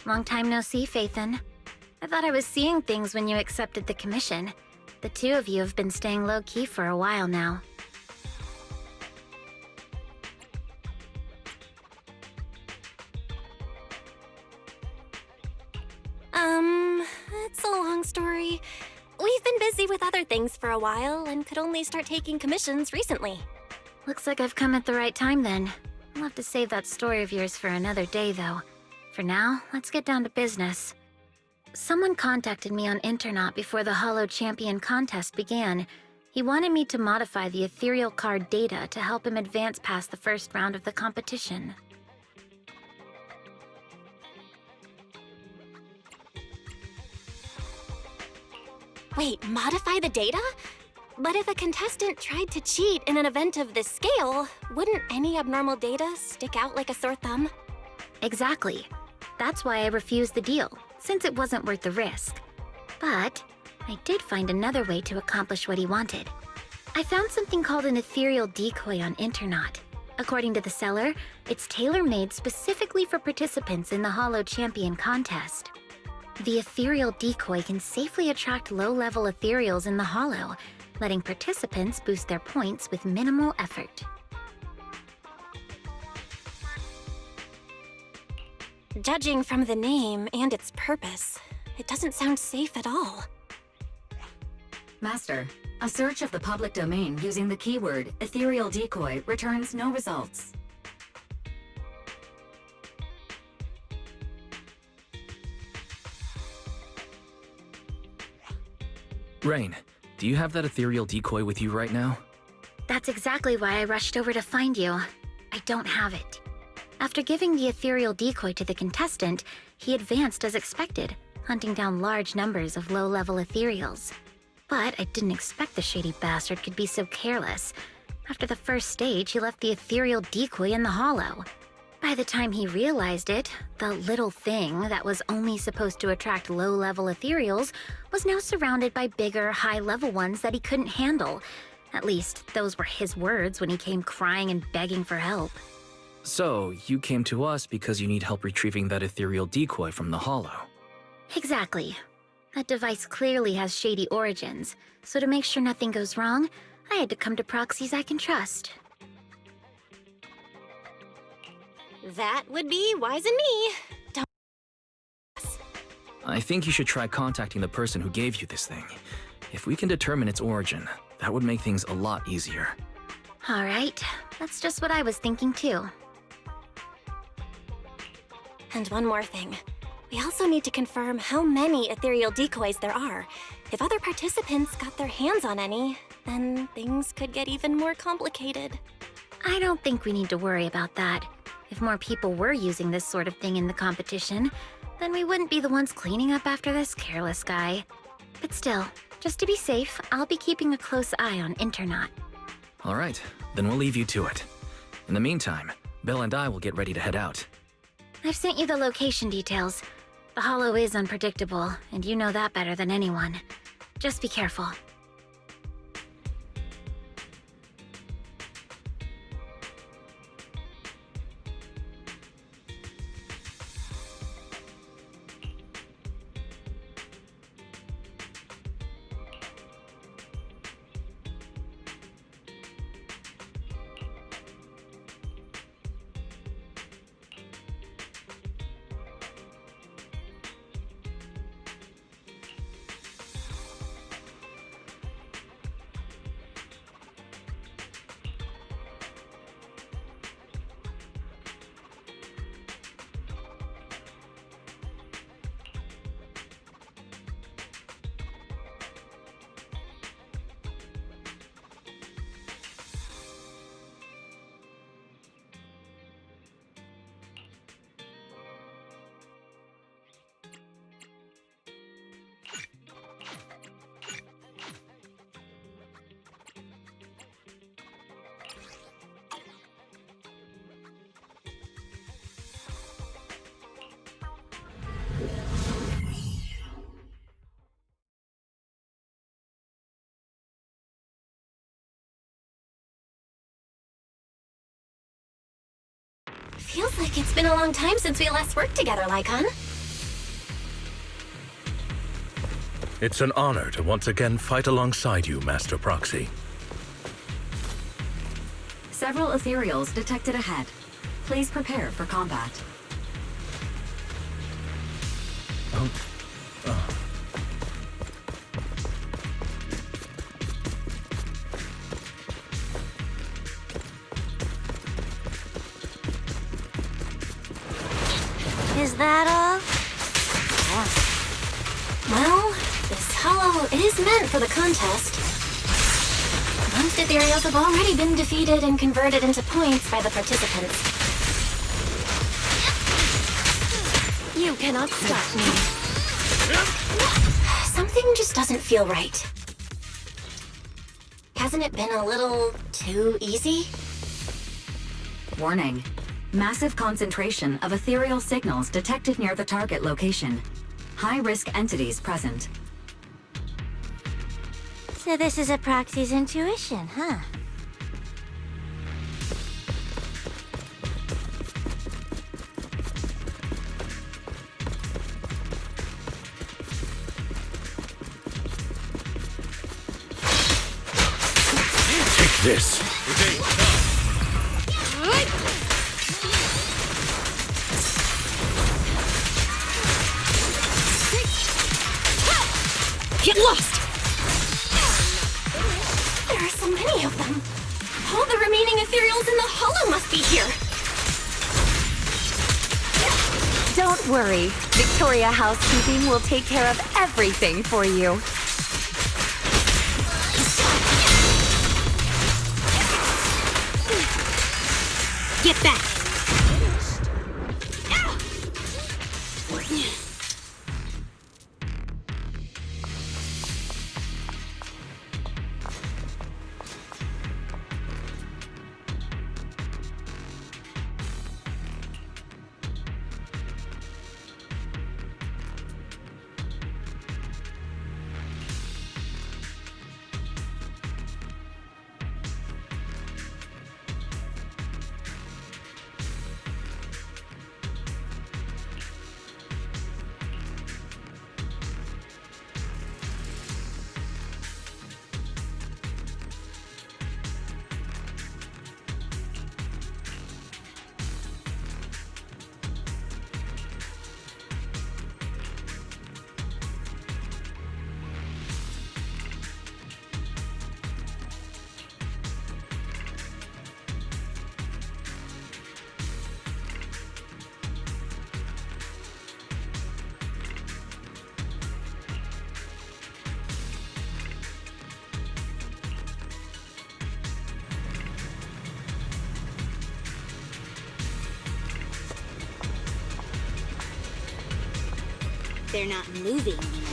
Long time no see, Phaethon. I thought I was seeing things when you accepted the commission. The two of you have been staying low-key for a while now. It's a long story. We've been busy with other things for a while and could only start taking commissions recently. Looks like I've come at the right time then. I'll have to save that story of yours for another day, though. For now, let's get down to business. Someone contacted me on Internaut before the Hollow Champion contest began. He wanted me to modify the ethereal card data to help him advance past the first round of the competition. Wait, modify the data? But if a contestant tried to cheat in an event of this scale, wouldn't any abnormal data stick out like a sore thumb? Exactly. That's why I refused the deal, since it wasn't worth the risk. But I did find another way to accomplish what he wanted. I found something called an ethereal decoy on Internaut. According to the seller, it's tailor-made specifically for participants in the Hollow Champion contest. The ethereal decoy can safely attract low-level ethereals in the Hollow, letting participants boost their points with minimal effort. Judging from the name and its purpose, it doesn't sound safe at all. Master, a search of the public domain using the keyword ethereal decoy returns no results. Rain, do you have that ethereal decoy with you right now? That's exactly why I rushed over to find you. I don't have it. After giving the ethereal decoy to the contestant, he advanced as expected, hunting down large numbers of low-level ethereals. But I didn't expect the shady bastard could be so careless. After the first stage, he left the ethereal decoy in the Hollow. By the time he realized it, the little thing that was only supposed to attract low-level ethereals was now surrounded by bigger, high-level ones that he couldn't handle. At least, those were his words when he came crying and begging for help. So, you came to us because you need help retrieving that ethereal decoy from the Hollow. Exactly. That device clearly has shady origins, so to make sure nothing goes wrong, I had to come to proxies I can trust. That would be wise in me. I think you should try contacting the person who gave you this thing. If we can determine its origin, that would make things a lot easier. All right, that's just what I was thinking too. And one more thing. We also need to confirm how many ethereal decoys there are. If other participants got their hands on any, then things could get even more complicated. I don't think we need to worry about that. If more people were using this sort of thing in the competition, then we wouldn't be the ones cleaning up after this careless guy. But still, just to be safe, I'll be keeping a close eye on Internaut. All right, then we'll leave you to it. In the meantime, Belle and I will get ready to head out. I've sent you the location details. The Hollow is unpredictable, and you know that better than anyone. Just be careful. Feels like it's been a long time since we last worked together, Lycon. It's an honor to once again fight alongside you, Master Proxy. Several ethereals detected ahead. Please prepare for combat. Is that all? Well, this hollow is meant for the contest. Most ethereals have already been defeated and converted into points by the participants. You cannot stop me. Something just doesn't feel right. Hasn't it been a little too easy? Warning. Massive concentration of ethereal signals detected near the target location. High-risk entities present. So this is a proxy's intuition, huh? Take this. Get lost! There are so many of them. All the remaining ethereals in the hollow must be here. Don't worry. Victoria Housekeeping will take care of everything for you. Get back! They're not moving, you know.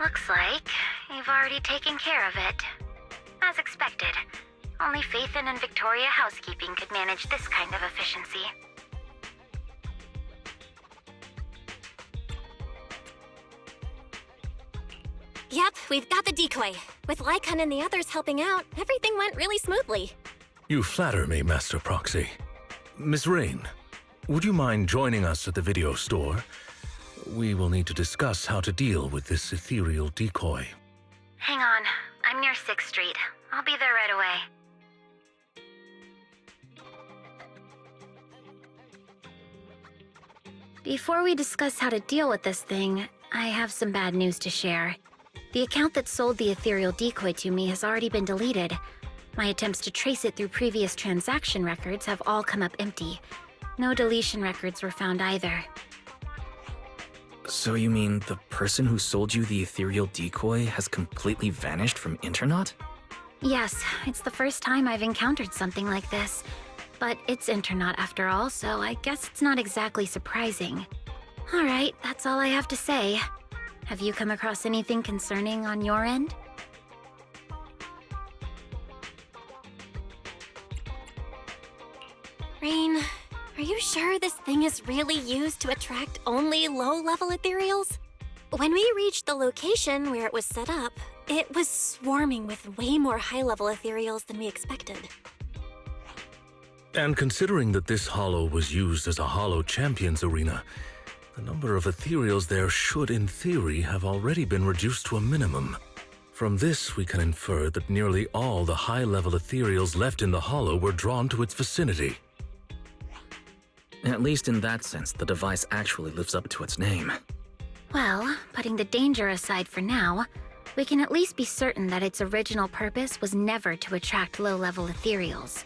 Looks like you've already taken care of it. As expected, only Faithin and Victoria Housekeeping could manage this kind of efficiency. Yep, we've got the decoy. With Lycon and the others helping out, everything went really smoothly. You flatter me, Master Proxy. Miss Rain, would you mind joining us at the video store? We will need to discuss how to deal with this ethereal decoy. Hang on, I'm near 6th Street. I'll be there right away. Before we discuss how to deal with this thing, I have some bad news to share. The account that sold the ethereal decoy to me has already been deleted. My attempts to trace it through previous transaction records have all come up empty. No deletion records were found either. So you mean the person who sold you the ethereal decoy has completely vanished from Internaut? Yes, it's the first time I've encountered something like this. But it's Internaut after all, so I guess it's not exactly surprising. Alright, that's all I have to say. Have you come across anything concerning on your end? Rain, are you sure this thing is really used to attract only low-level ethereals? When we reached the location where it was set up, it was swarming with way more high-level ethereals than we expected. And considering that this hollow was used as a hollow champions arena, the number of ethereals there should, in theory, have already been reduced to a minimum. From this, we can infer that nearly all the high-level ethereals left in the hollow were drawn to its vicinity. At least in that sense, the device actually lives up to its name. Well, putting the danger aside for now, we can at least be certain that its original purpose was never to attract low-level ethereals.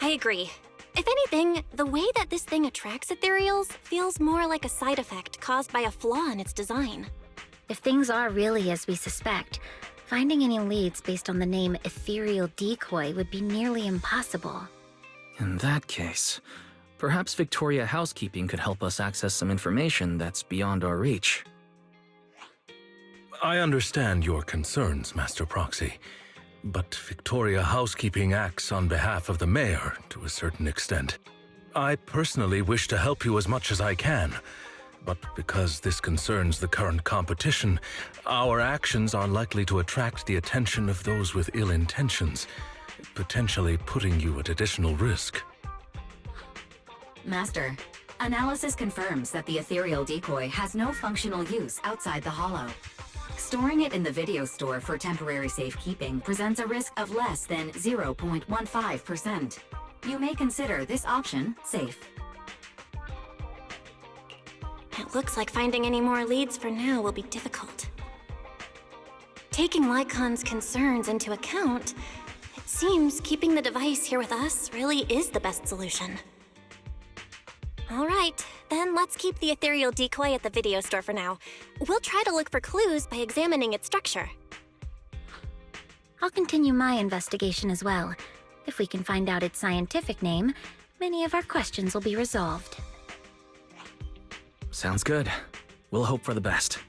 I agree. If anything, the way that this thing attracts ethereals feels more like a side effect caused by a flaw in its design. If things are really as we suspect, finding any leads based on the name Ethereal Decoy would be nearly impossible. In that case, perhaps Victoria Housekeeping could help us access some information that's beyond our reach. I understand your concerns, Master Proxy, but Victoria Housekeeping acts on behalf of the mayor to a certain extent. I personally wish to help you as much as I can, but because this concerns the current competition, our actions are likely to attract the attention of those with ill intentions, potentially putting you at additional risk. Master, analysis confirms that the ethereal decoy has no functional use outside the hollow. Storing it in the video store for temporary safekeeping presents a risk of less than 0.15%. You may consider this option safe. It looks like finding any more leads for now will be difficult. Taking Lycon's concerns into account, it seems keeping the device here with us really is the best solution. All right, then let's keep the ethereal decoy at the video store for now. We'll try to look for clues by examining its structure. I'll continue my investigation as well. If we can find out its scientific name, many of our questions will be resolved. Sounds good. We'll hope for the best.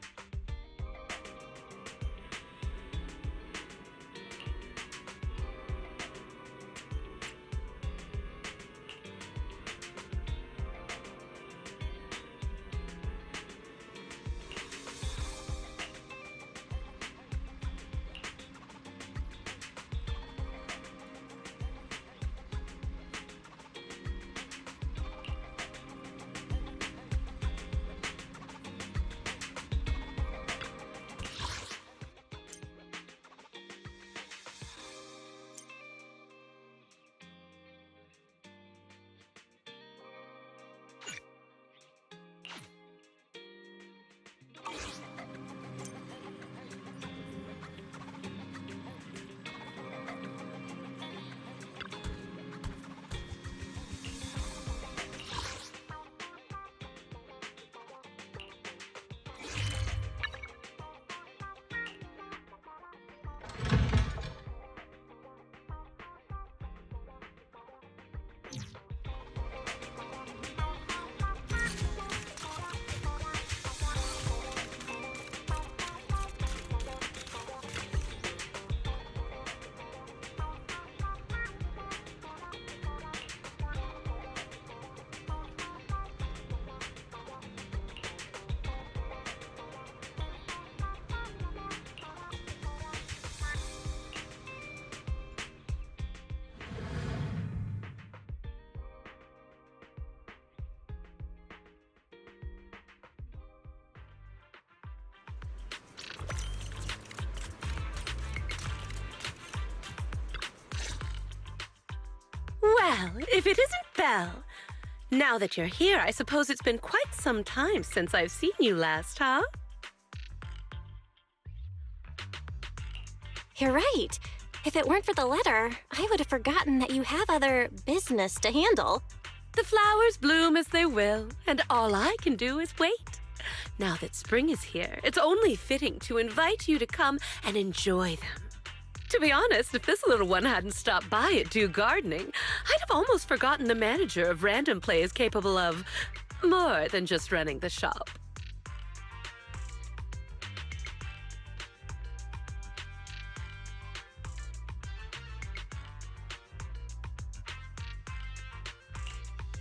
Well, if it isn't Belle. Now that you're here, I suppose it's been quite some time since I've seen you last, huh? You're right. If it weren't for the letter, I would have forgotten that you have other business to handle. The flowers bloom as they will, and all I can do is wait. Now that spring is here, it's only fitting to invite you to come and enjoy them. To be honest, if this little one hadn't stopped by at Do Gardening, I'd have almost forgotten the manager of Random Play is capable of more than just running the shop.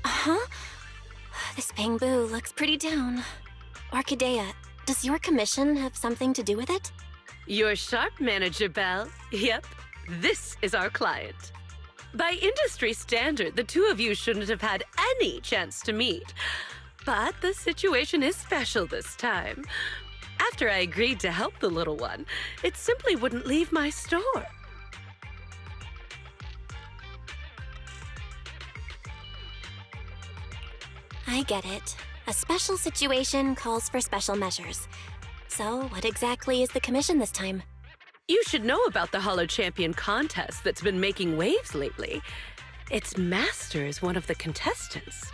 Huh? This bamboo looks pretty down. Orchidea, does your commission have something to do with it? You're sharp, Manager Bell. Yep, this is our client. By industry standard, the two of you shouldn't have had any chance to meet. But the situation is special this time. After I agreed to help the little one, it simply wouldn't leave my store. I get it. A special situation calls for special measures. So, what exactly is the commission this time? You should know about the Hollow Champion contest that's been making waves lately. Its master is one of the contestants.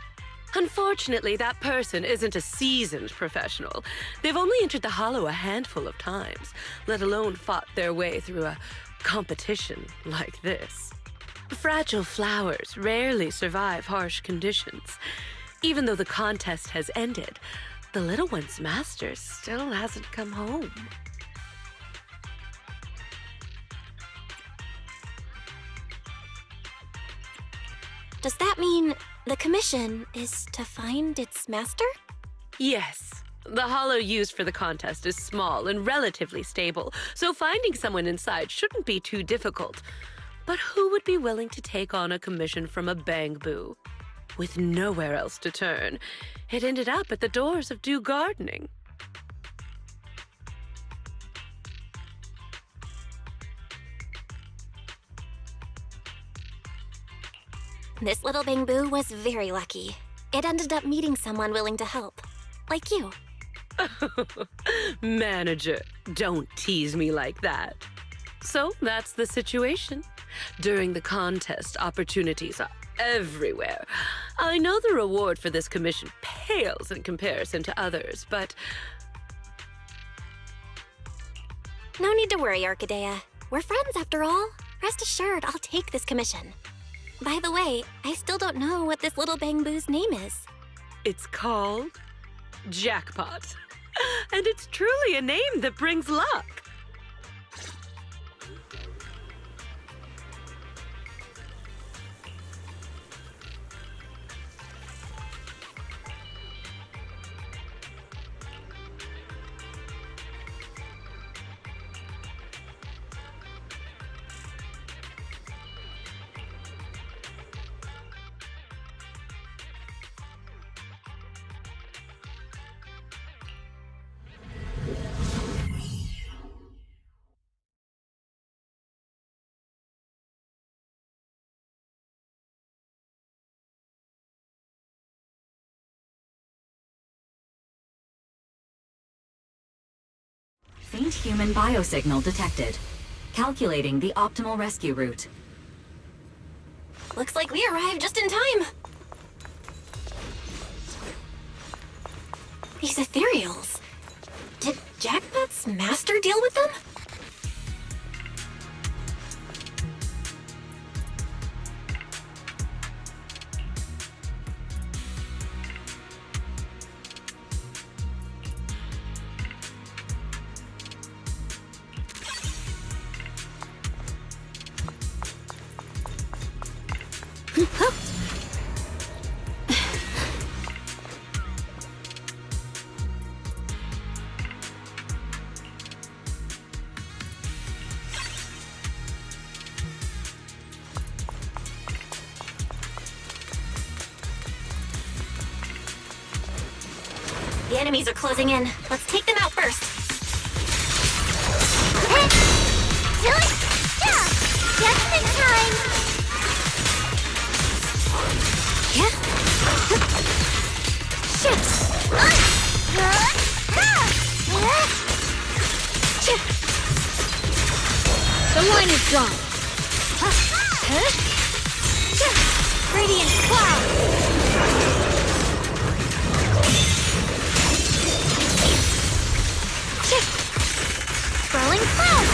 Unfortunately, that person isn't a seasoned professional. They've only entered the Hollow a handful of times, let alone fought their way through a competition like this. Fragile flowers rarely survive harsh conditions. Even though the contest has ended, the little one's master still hasn't come home. Does that mean the commission is to find its master? Yes. The hollow used for the contest is small and relatively stable, so finding someone inside shouldn't be too difficult. But who would be willing to take on a commission from a bamboo? With nowhere else to turn, it ended up at the doors of Do Gardening. This little bamboo was very lucky. It ended up meeting someone willing to help. Like you. Manager, don't tease me like that. So that's the situation. During the contest, opportunities are everywhere. I know the reward for this commission pales in comparison to others, but... No need to worry, Orchidea. We're friends after all. Rest assured, I'll take this commission. By the way, I still don't know what this little bamboo's name is. It's called Jackpot. And it's truly a name that brings luck. Faint human biosignal detected. Calculating the optimal rescue route. Looks like we arrived just in time. These ethereals. Did Jackpot's master deal with them? The enemies are closing in. Let's take them out first. Just in time. Yeah. The line is gone. Radiant cloud. Swirling cloud.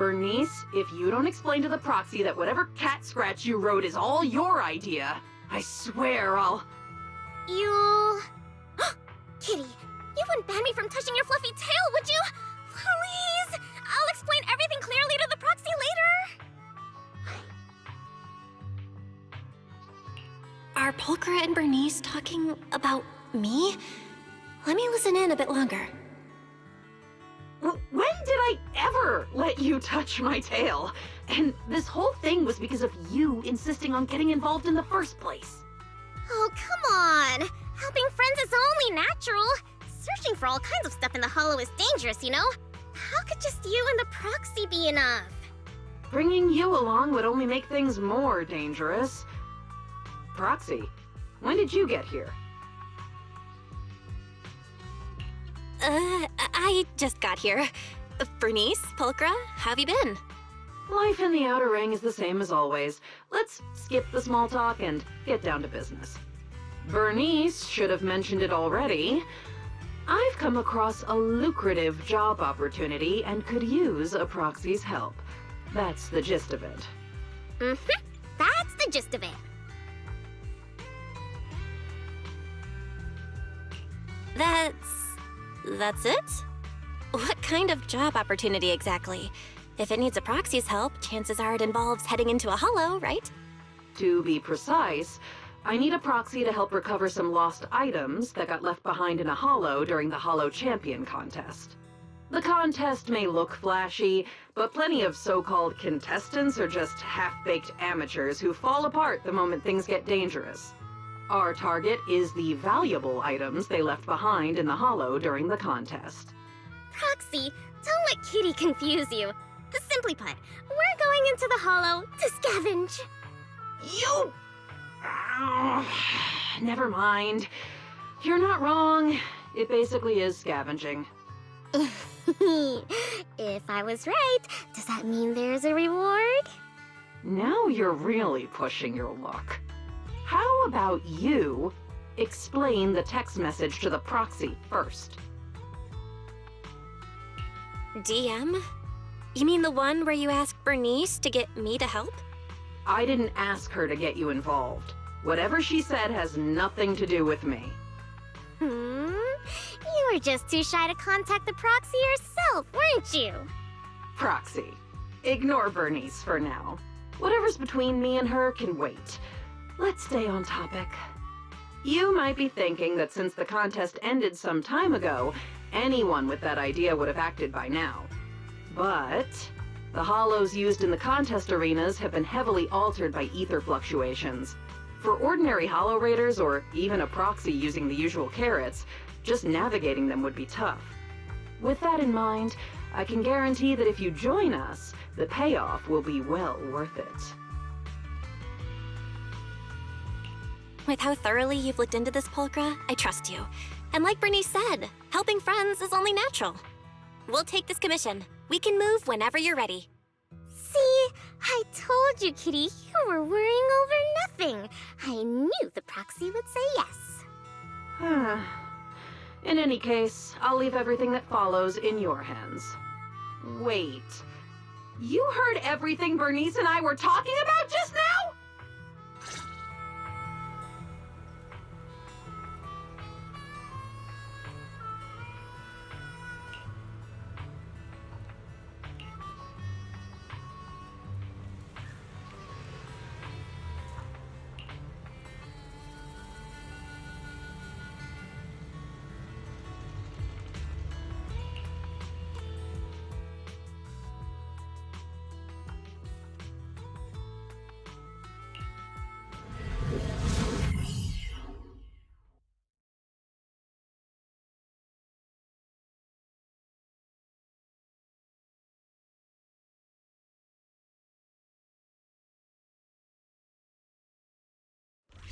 Bernice, if you don't explain to the proxy that whatever cat scratch you wrote is all your idea, I swear I'll... You... Kitty, you wouldn't ban me from touching your fluffy tail, would you? Please! I'll explain everything clearly to the proxy later. Are Pulchra and Bernice talking about me? Let me listen in a bit longer. When did I ever let you touch my tail? And this whole thing was because of you insisting on getting involved in the first place. Oh, come on! Helping friends is only natural. Searching for all kinds of stuff in the Hollow is dangerous, you know? How could just you and the proxy be enough? Bringing you along would only make things more dangerous. Proxy, when did you get here? I just got here. Bernice, Pulchra, how have you been? Life in the Outer Ring is the same as always. Let's skip the small talk and get down to business. Bernice should have mentioned it already. I've come across a lucrative job opportunity and could use a proxy's help. That's the gist of it. Mm-hmm. That's the gist of it. That's it? What kind of job opportunity exactly? If it needs a proxy's help, chances are it involves heading into a hollow, right? To be precise, I need a proxy to help recover some lost items that got left behind in a hollow during the Hollow Champion contest. The contest may look flashy, but plenty of so-called contestants are just half-baked amateurs who fall apart the moment things get dangerous. Our target is the valuable items they left behind in the hollow during the contest. Proxy, don't let Kitty confuse you. Simply put, we're going into the hollow to scavenge. You... Never mind. You're not wrong. It basically is scavenging. If I was right, does that mean there's a reward? Now you're really pushing your luck. How about you explain the text message to the proxy first? DM? You mean the one where you asked Bernice to get me to help? I didn't ask her to get you involved. Whatever she said has nothing to do with me. You were just too shy to contact the proxy yourself, weren't you? Proxy, ignore Bernice for now. Whatever's between me and her can wait. Let's stay on topic. You might be thinking that since the contest ended some time ago, anyone with that idea would have acted by now. But the hollows used in the contest arenas have been heavily altered by ether fluctuations. For ordinary hollow raiders, or even a proxy using the usual carrots, just navigating them would be tough. With that in mind, I can guarantee that if you join us, the payoff will be well worth it. With how thoroughly you've looked into this, Pulchra, I trust you. And like Bernice said, helping friends is only natural. We'll take this commission. We can move whenever you're ready. See? I told you, Kitty, you were worrying over nothing. I knew the proxy would say yes. In any case, I'll leave everything that follows in your hands. Wait. You heard everything Bernice and I were talking about just now?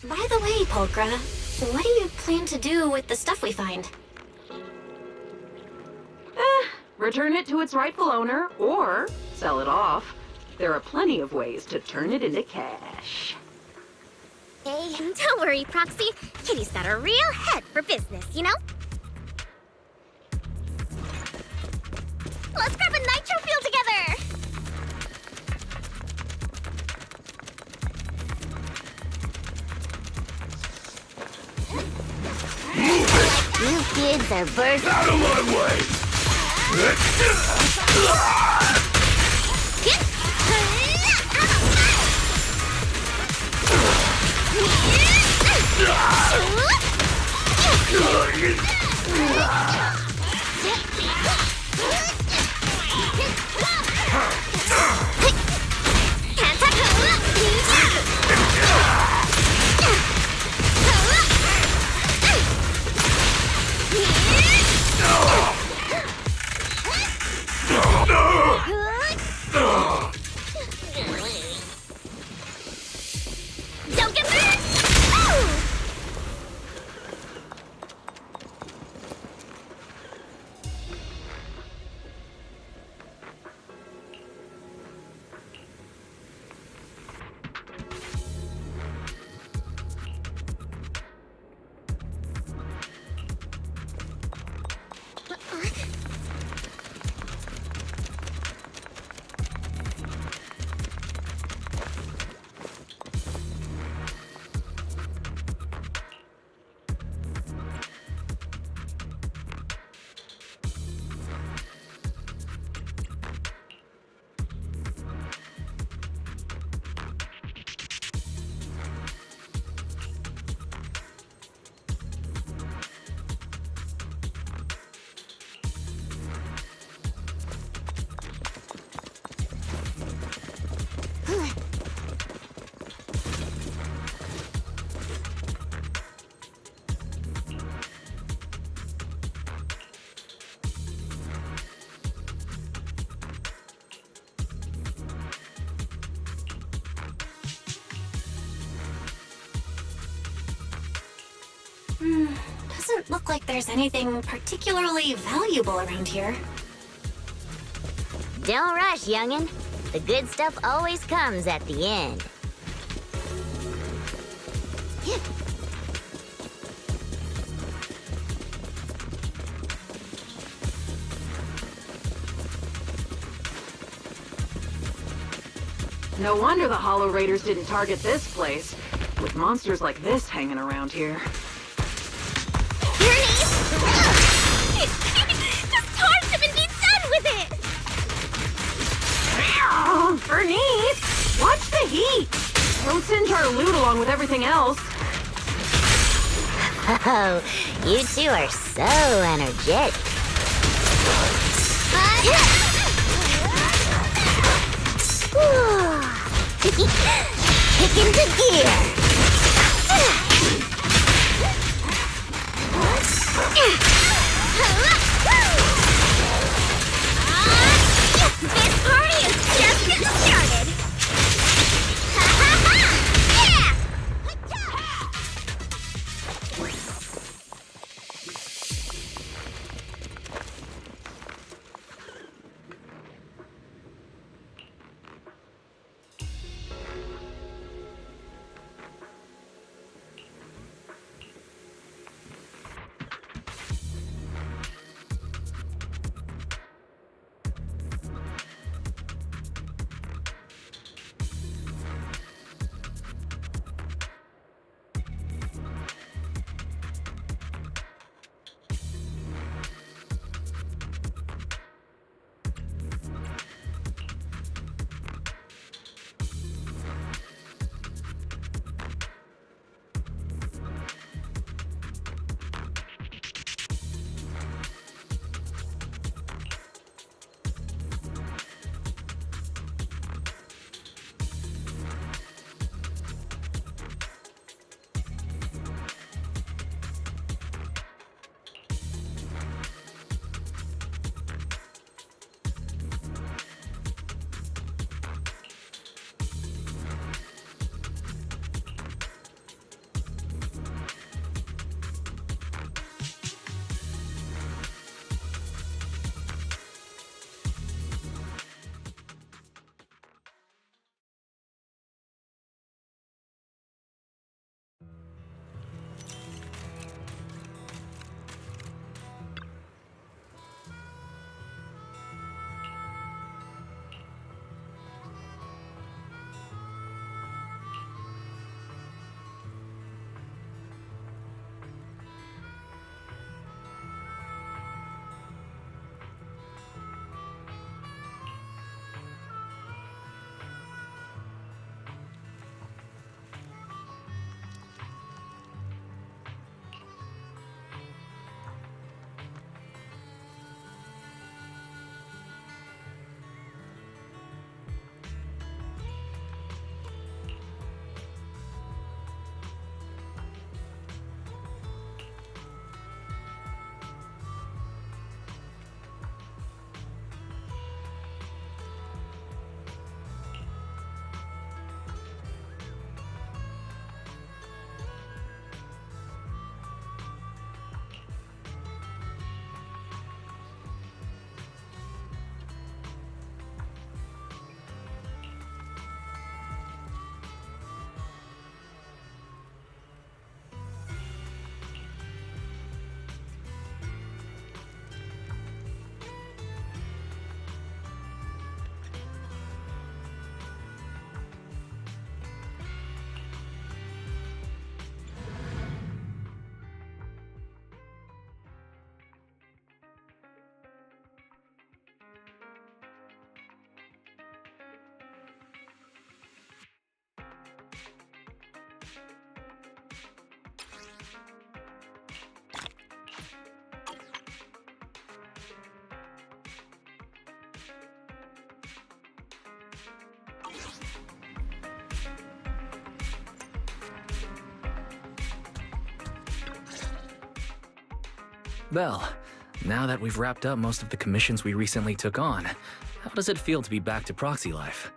By the way, Pulchra, what do you plan to do with the stuff we find? Return it to its rightful owner, or sell it off. There are plenty of ways to turn it into cash. Hey, don't worry, Proxy. Kitty's got a real head for business, you know? Let's grab a nitro fuel together! You kids are bursting. Out of my way! Don't get burned! Oh! Doesn't look like there's anything particularly valuable around here. Don't rush, youngin'. The good stuff always comes at the end. No wonder the Hollow Raiders didn't target this place, with monsters like this hanging around here. Just torch him and be done with it! Bernice! Watch the heat! Don't singe our loot along with everything else. Oh, you two are so energetic. Kick into gear. This party is just getting started. Yeah! Belle, now that we've wrapped up most of the commissions we recently took on, how does it feel to be back to proxy life?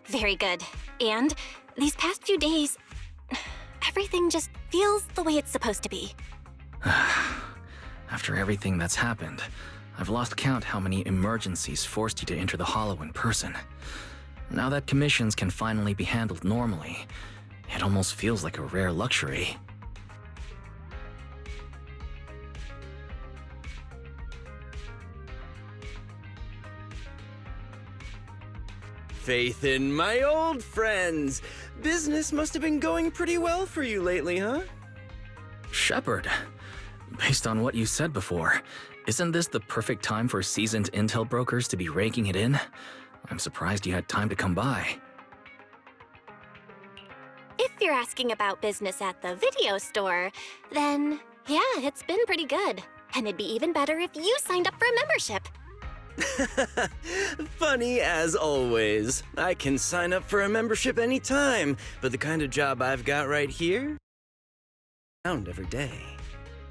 Very good. And these past few days, everything just feels the way it's supposed to be. After everything that's happened, I've lost count how many emergencies forced you to enter the Hollow in person. Now that commissions can finally be handled normally, it almost feels like a rare luxury. Faith in my old friends. Business must have been going pretty well for you lately, huh? Shepard, based on what you said before, isn't this the perfect time for seasoned intel brokers to be raking it in? I'm surprised you had time to come by. If you're asking about business at the video store, then yeah, it's been pretty good. And it'd be even better if you signed up for a membership. Funny as always. I can sign up for a membership anytime, but the kind of job I've got right here, around every day.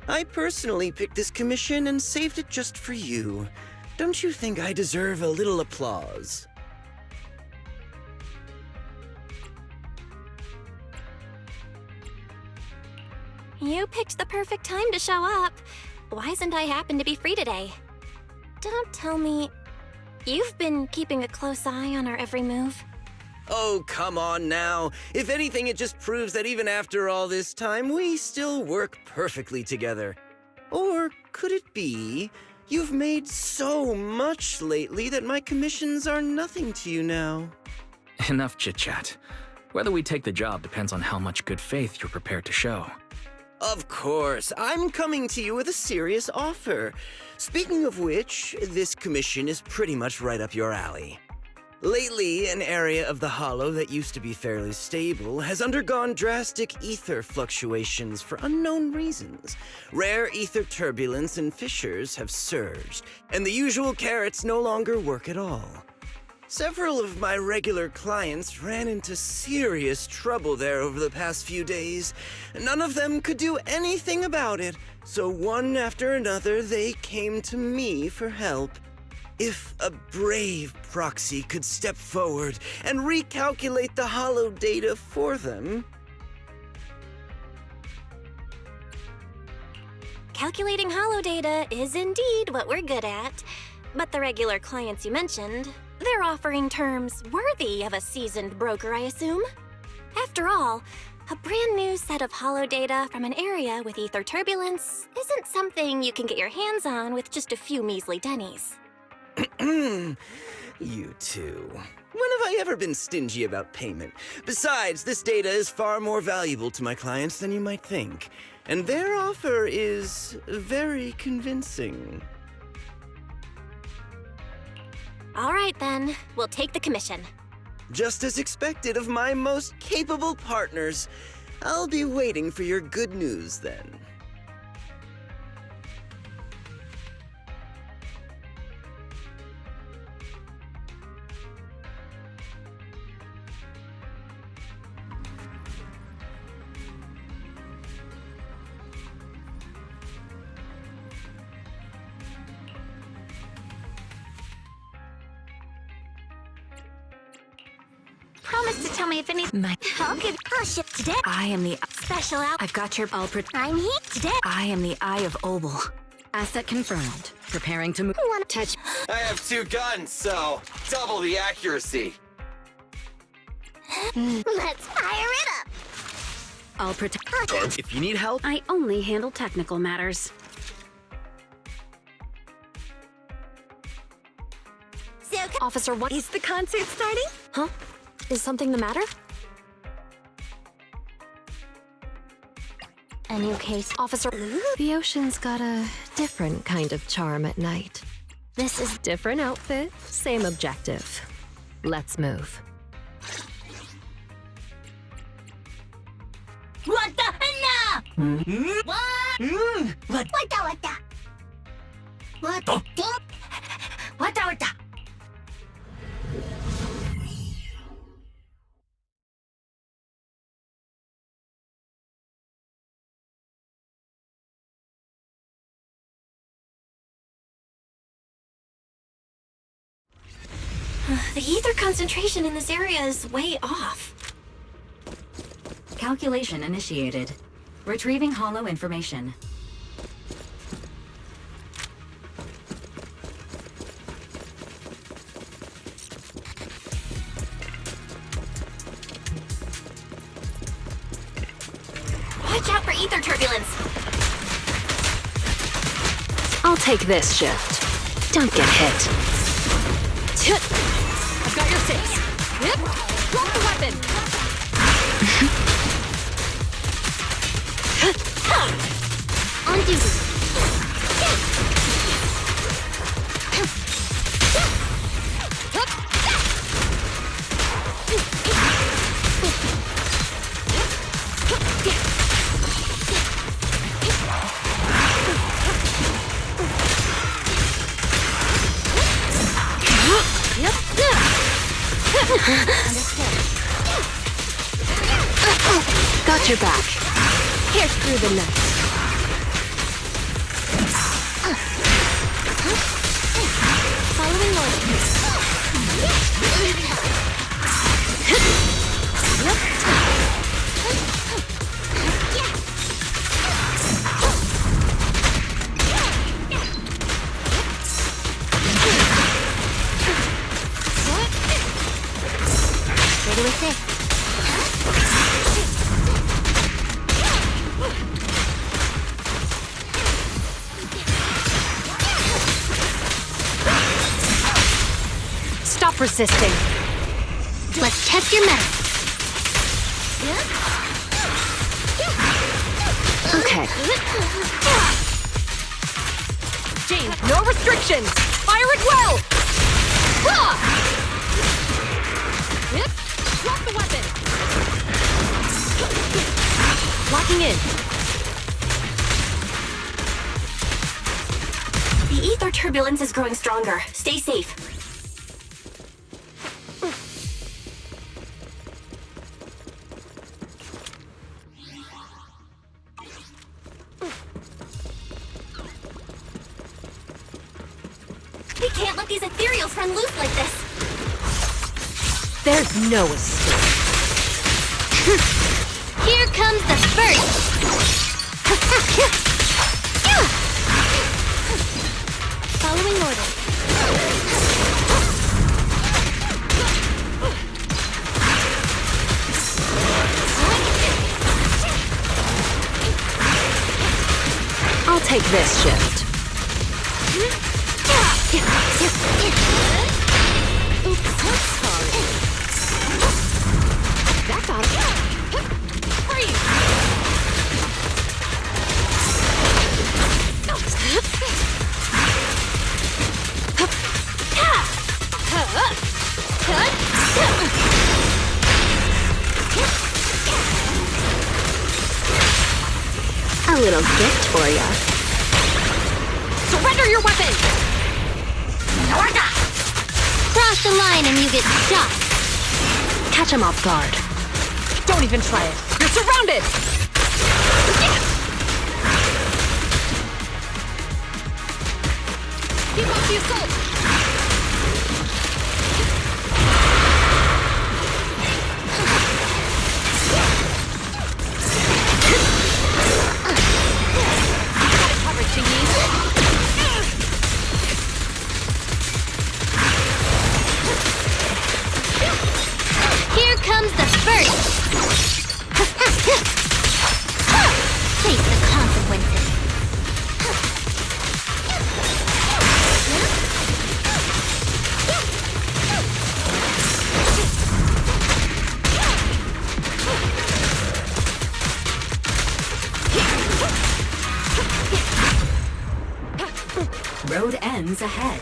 I personally picked this commission and saved it just for you. Don't you think I deserve a little applause? You picked the perfect time to show up. Why isn't I happen to be free today? Don't tell me you've been keeping a close eye on our every move. Oh, come on now. If anything, it just proves that even after all this time, we still work perfectly together. Or could it be you've made so much lately that my commissions are nothing to you now? Enough chit-chat. Whether we take the job depends on how much good faith you're prepared to show. Of course, I'm coming to you with a serious offer. Speaking of which, this commission is pretty much right up your alley. Lately, an area of the Hollow that used to be fairly stable has undergone drastic ether fluctuations for unknown reasons. Rare ether turbulence and fissures have surged, and the usual carrots no longer work at all. Several of my regular clients ran into serious trouble there over the past few days. None of them could do anything about it, so one after another they came to me for help. If a brave proxy could step forward and recalculate the Hollow data for them... Calculating Hollow data is indeed what we're good at. But the regular clients you mentioned, they're offering terms worthy of a seasoned broker, I assume. After all, a brand new set of Hollow data from an area with ether turbulence isn't something you can get your hands on with just a few measly pennies. You two. When have I ever been stingy about payment? Besides, this data is far more valuable to my clients than you might think. And their offer is very convincing. All right, then. We'll take the commission. Just as expected of my most capable partners. I'll be waiting for your good news then. Promise to tell me if any. I'll give a ship today. I am the Special out. I've got your I'm here today. I am the Eye of Obel. Asset confirmed. Preparing to move. Wanna touch? I have 2 guns, so double the accuracy. Let's fire it up. I'll protect. If you need help, I only handle technical matters. So, Officer, what is the concert starting? Huh? Is something the matter? a new case. Officer, the ocean's got a different kind of charm at night. This is Different outfit, same objective. Let's move. what the What? What the? What the thing? What the? The ether concentration in this area is way off. Calculation initiated. Retrieving hollow information. Watch out for ether turbulence! I'll take this shift. Don't get hit. I've got your six. Yep. Drop the weapon. On duty. Got your back. Here through the net. Following orders. Ready with this. Stop resisting. Let's test your metal. Okay. Jane, no restrictions! Fire it well! Yep. Drop the weapon. Locking in. The ether turbulence is growing stronger. Stay safe. We can't let these ethereals run loose like this. There's no escape. Here comes the first. Following orders. I'll take this shift. Oops, sorry. That got it. Freeze! A little gift for ya. Surrender your weapon! Cross the line and you get shot. Catch him off guard. Don't even try it. You're surrounded! Keep up the assault! Got it covered, Chingy. Here comes the first! Face the consequences. Road ends ahead.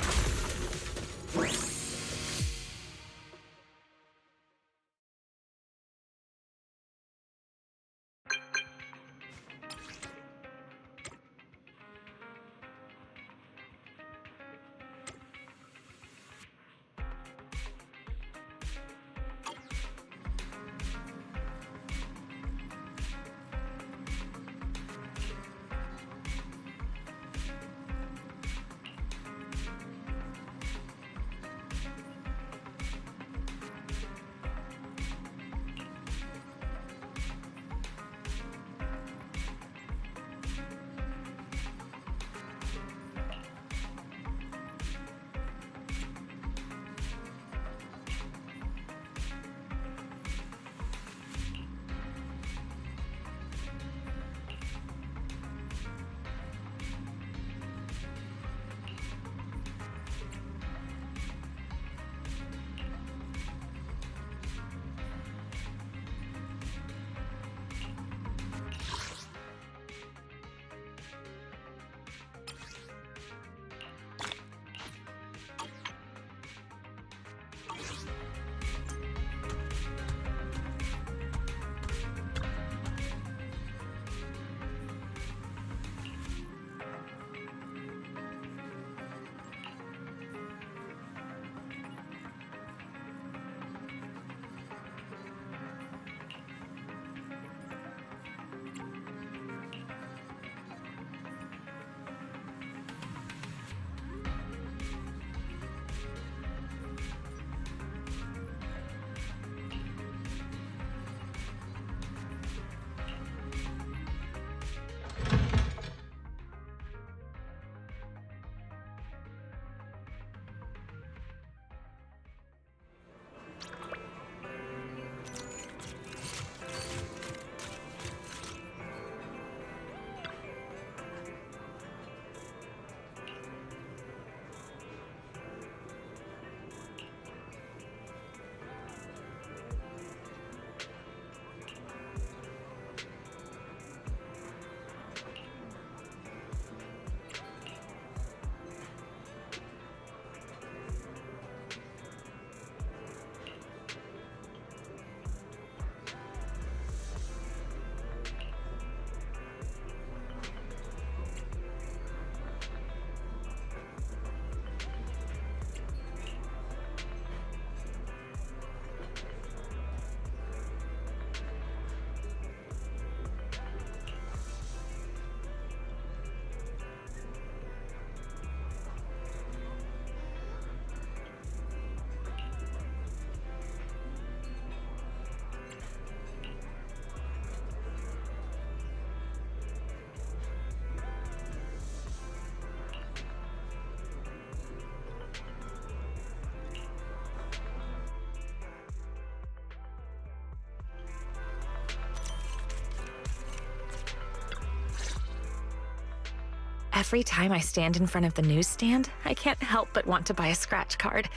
Every time I stand in front of the newsstand, I can't help but want to buy a scratch card,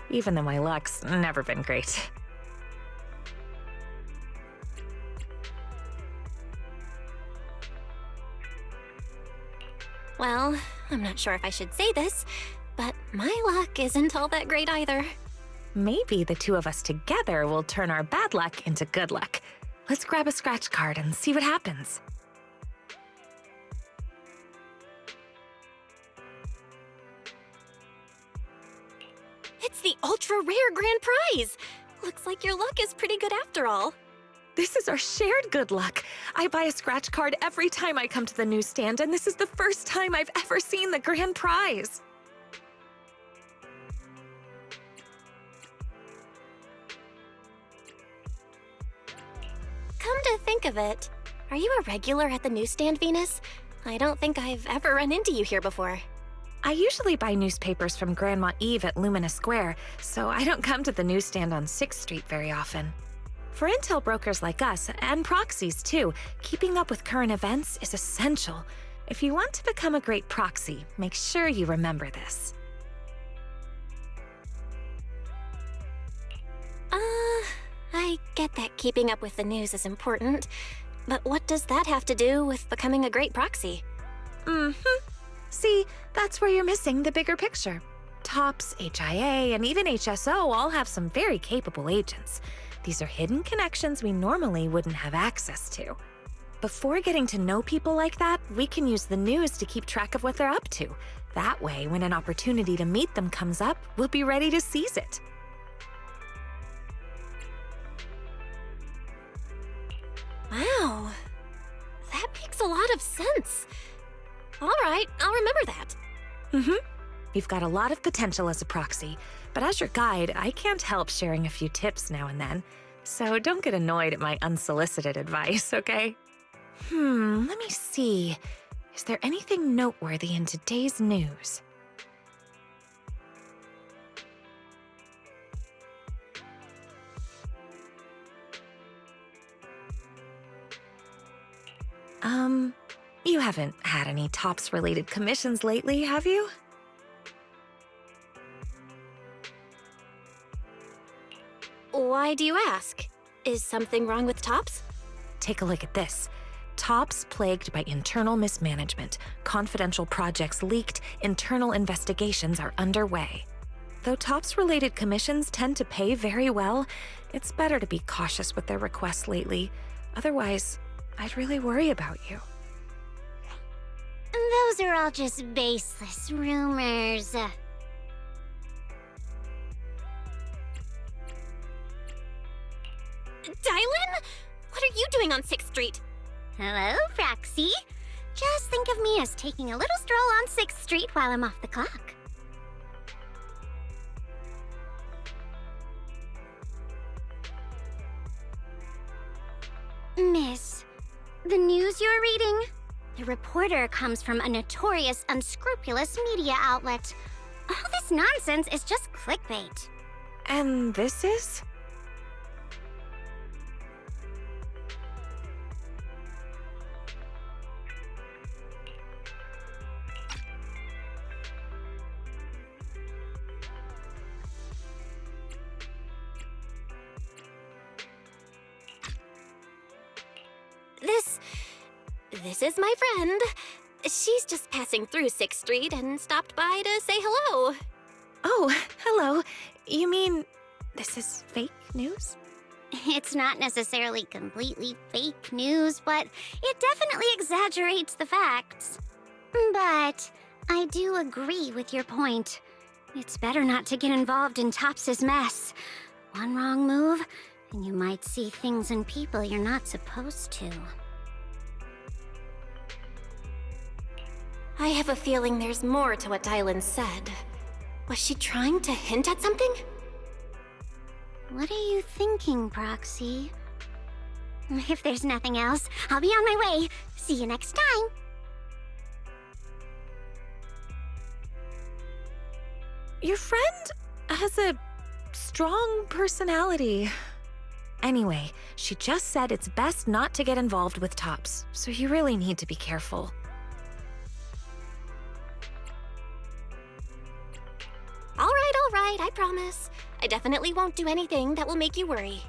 even though my luck's never been great. Well, I'm not sure if I should say this, but my luck isn't all that great either. Maybe the two of us together will turn our bad luck into good luck. Let's grab a scratch card and see what happens. It's the ultra-rare grand prize! Looks like your luck is pretty good after all. This is our shared good luck. I buy a scratch card every time I come to the newsstand, and this is the first time I've ever seen the grand prize. Come to think of it, are you a regular at the newsstand, Venus? I don't think I've ever run into you here before. I usually buy newspapers from Grandma Eve at Lumina Square, so I don't come to the newsstand on 6th Street very often. For intel brokers like us, and proxies too, keeping up with current events is essential. If you want to become a great proxy, make sure you remember this. I get that keeping up with the news is important, but what does that have to do with becoming a great proxy? See, that's where you're missing the bigger picture. TOPS, HIA, and even HSO all have some very capable agents. These are hidden connections we normally wouldn't have access to. Before getting to know people like that, we can use the news to keep track of what they're up to. That way, when an opportunity to meet them comes up, we'll be ready to seize it. Wow, that makes a lot of sense. All right, I'll remember that. You've got a lot of potential as a proxy, but as your guide, I can't help sharing a few tips now and then. So don't get annoyed at my unsolicited advice, okay? Let me see. Is there anything noteworthy in today's news? You haven't had any TOPS-related commissions lately, have you? Why do you ask? Is something wrong with TOPS? Take a look at this. TOPS plagued by internal mismanagement, confidential projects leaked, internal investigations are underway. Though TOPS-related commissions tend to pay very well, it's better to be cautious with their requests lately. Otherwise, I'd really worry about you. Those are all just baseless rumors. Dylan? What are you doing on 6th Street? Hello, Proxy. Just think of me as taking a little stroll on 6th Street while I'm off the clock. Miss, the news you're reading? The reporter comes from a notorious, unscrupulous media outlet. All this nonsense is just clickbait. And this is? This is my friend. She's just passing through 6th Street and stopped by to say hello. Oh, hello. You mean this is fake news? It's not necessarily completely fake news, but it definitely exaggerates the facts. But I do agree with your point. It's better not to get involved in Tops's mess. One wrong move, and you might see things and people you're not supposed to. I have a feeling there's more to what Dylan said. Was she trying to hint at something? What are you thinking, Proxy? If there's nothing else, I'll be on my way. See you next time. Your friend has a strong personality. Anyway, she just said it's best not to get involved with Tops, so you really need to be careful. right, I promise. I definitely won't do anything that will make you worry.